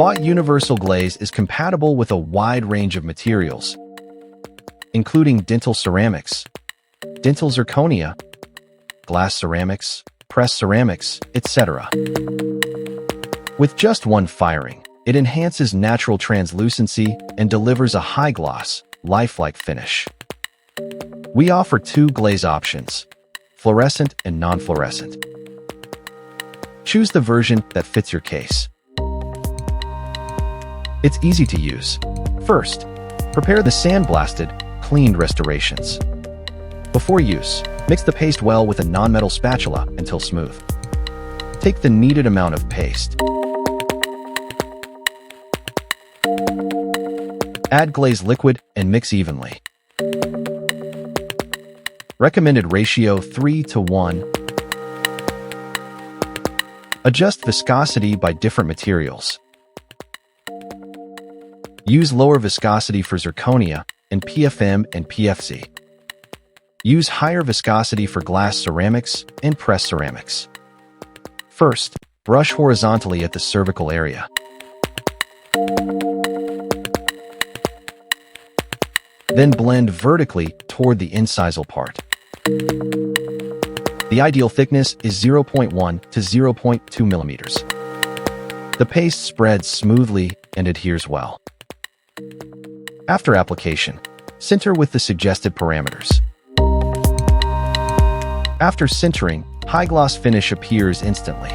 BAOT Universal Glaze is compatible with a wide range of materials, including dental ceramics, dental zirconia, glass ceramics, pressed ceramics, etc. With just one firing, it enhances natural translucency and delivers a high-gloss, lifelike finish. We offer two glaze options, fluorescent and non-fluorescent. Choose the version that fits your case. It's easy to use. First, prepare the sandblasted, cleaned restorations. Before use, mix the paste well with a non-metal spatula until smooth. Take the needed amount of paste. Add glaze liquid and mix evenly. Recommended ratio 3:1. Adjust viscosity by different materials. Use lower viscosity for zirconia and PFM and PFC. Use higher viscosity for glass ceramics and pressed ceramics. First, brush horizontally at the cervical area. Then blend vertically toward the incisal part. The ideal thickness is 0.1 to 0.2 millimeters. The paste spreads smoothly and adheres well. After application, center with the suggested parameters. After sintering, high-gloss finish appears instantly.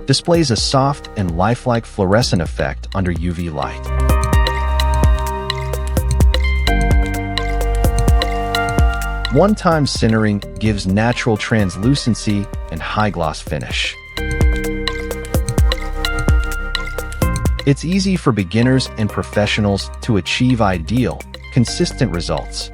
Displays a soft and lifelike fluorescent effect under UV light. One-time sintering gives natural translucency and high-gloss finish. It's easy for beginners and professionals to achieve ideal, consistent results.